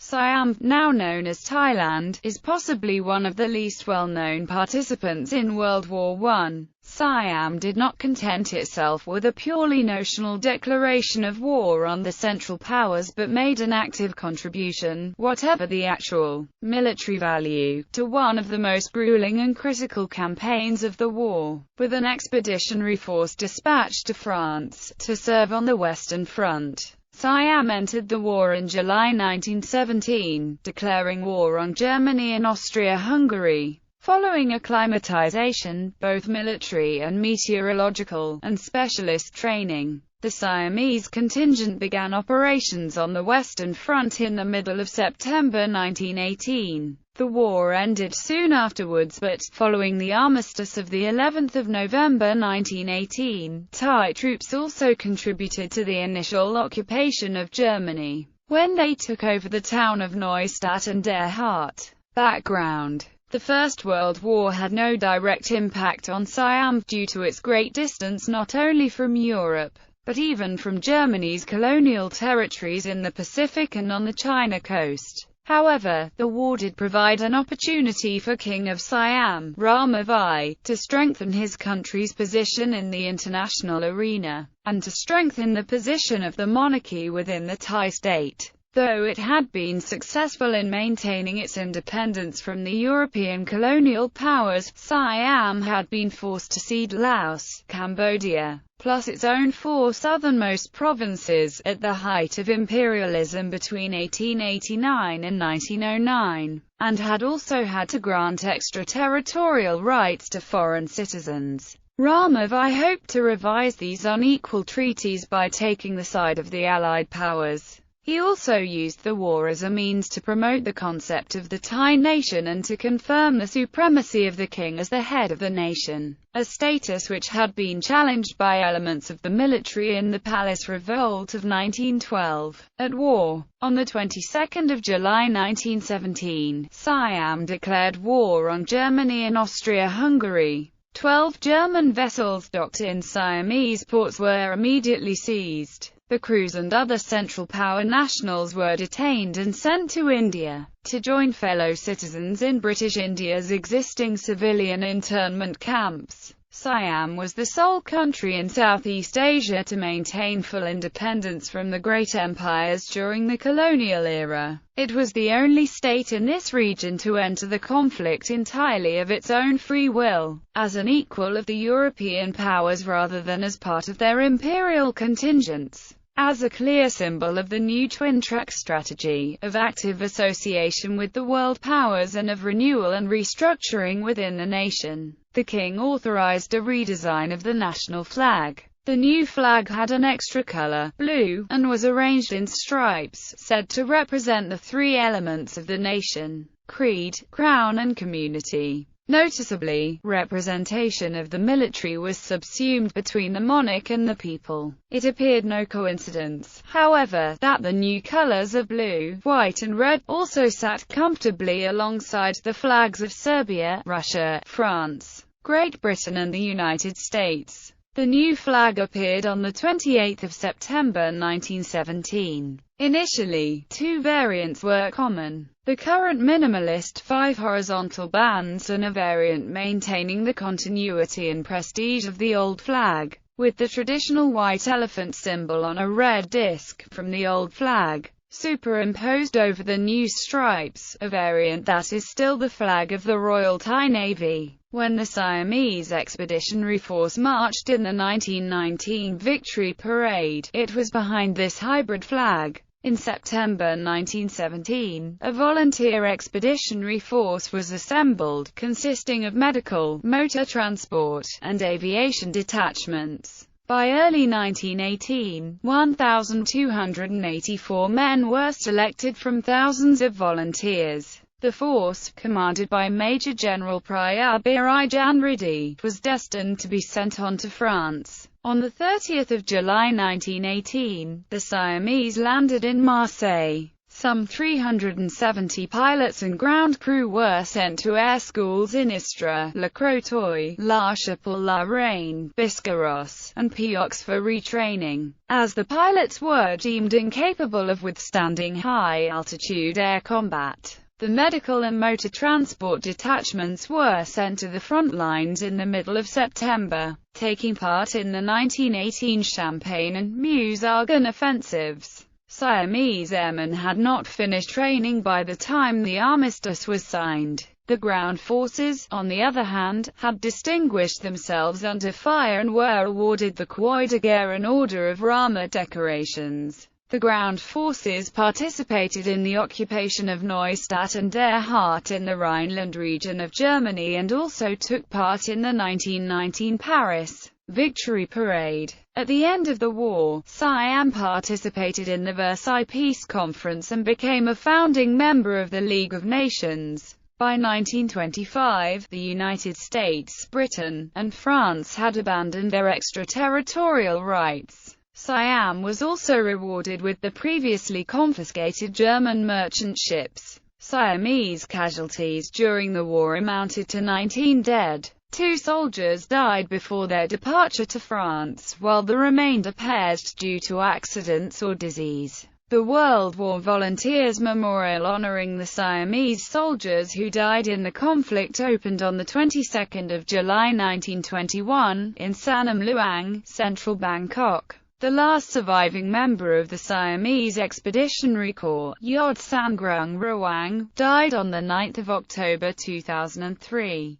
Siam, now known as Thailand, is possibly one of the least well-known participants in World War I. Siam did not content itself with a purely notional declaration of war on the Central Powers but made an active contribution, whatever the actual military value, to one of the most grueling and critical campaigns of the war, with an expeditionary force dispatched to France, to serve on the Western Front. Siam entered the war in July 1917, declaring war on Germany and Austria-Hungary. Following acclimatization, both military and meteorological, and specialist training, the Siamese contingent began operations on the Western Front in the middle of September 1918. The war ended soon afterwards but, following the armistice of the 11th of November 1918, Thai troops also contributed to the initial occupation of Germany, when they took over the town of Neustadt and Erhardt. Background: the First World War had no direct impact on Siam, due to its great distance not only from Europe, but even from Germany's colonial territories in the Pacific and on the China coast. However, the war did provide an opportunity for King of Siam, Rama, to strengthen his country's position in the international arena, and to strengthen the position of the monarchy within the Thai state. Though it had been successful in maintaining its independence from the European colonial powers, Siam had been forced to cede Laos, Cambodia, plus its own four southernmost provinces, at the height of imperialism between 1889 and 1909, and had also had to grant extraterritorial rights to foreign citizens. Rama hoped to revise these unequal treaties by taking the side of the Allied powers. He also used the war as a means to promote the concept of the Thai nation and to confirm the supremacy of the king as the head of the nation, a status which had been challenged by elements of the military in the Palace Revolt of 1912. At war, on the 22nd of July 1917, Siam declared war on Germany and Austria-Hungary. 12 German vessels docked in Siamese ports were immediately seized. The crews and other Central Power nationals were detained and sent to India, to join fellow citizens in British India's existing civilian internment camps. Siam was the sole country in Southeast Asia to maintain full independence from the great empires during the colonial era. It was the only state in this region to enter the conflict entirely of its own free will, as an equal of the European powers rather than as part of their imperial contingents. As a clear symbol of the new twin-track strategy, of active association with the world powers and of renewal and restructuring within the nation, the king authorized a redesign of the national flag. The new flag had an extra color, blue, and was arranged in stripes, said to represent the three elements of the nation: creed, crown and community. Noticeably, representation of the military was subsumed between the monarch and the people. It appeared no coincidence, however, that the new colors of blue, white and red also sat comfortably alongside the flags of Serbia, Russia, France, Great Britain and the United States. The new flag appeared on the 28th of September 1917. Initially, two variants were common: the current minimalist 5 horizontal bands and a variant maintaining the continuity and prestige of the old flag, with the traditional white elephant symbol on a red disc, from the old flag, superimposed over the new stripes, a variant that is still the flag of the Royal Thai Navy. When the Siamese Expeditionary Force marched in the 1919 Victory Parade, it was behind this hybrid flag. In September 1917, a volunteer expeditionary force was assembled, consisting of medical, motor transport, and aviation detachments. By early 1918, 1,284 men were selected from thousands of volunteers. The force, commanded by Major General Prayabhai Janriddy, was destined to be sent on to France. On 30 July 1918, the Siamese landed in Marseille. Some 370 pilots and ground crew were sent to air schools in Istres, Le Crotoy, La Chapelle, La Reine, Biscarrosse, and Pioux for retraining, as the pilots were deemed incapable of withstanding high-altitude air combat. The medical and motor transport detachments were sent to the front lines in the middle of September, taking part in the 1918 Champagne and Meuse Argonne offensives. Siamese airmen had not finished training by the time the armistice was signed. The ground forces, on the other hand, had distinguished themselves under fire and were awarded the Croix de Guerre and Order of Rama decorations. The ground forces participated in the occupation of Neustadt and Erhard in the Rhineland region of Germany and also took part in the 1919 Paris Victory Parade. At the end of the war, Siam participated in the Versailles Peace Conference and became a founding member of the League of Nations. By 1925, the United States, Britain, and France had abandoned their extraterritorial rights. Siam was also rewarded with the previously confiscated German merchant ships. Siamese casualties during the war amounted to 19 dead. 2 soldiers died before their departure to France, while the remainder perished due to accidents or disease. The World War Volunteers Memorial honoring the Siamese soldiers who died in the conflict opened on the 22nd of July 1921, in Sanam Luang, central Bangkok. The last surviving member of the Siamese Expeditionary Corps, Yod Sangrung Rawang, died on 9 October 2003.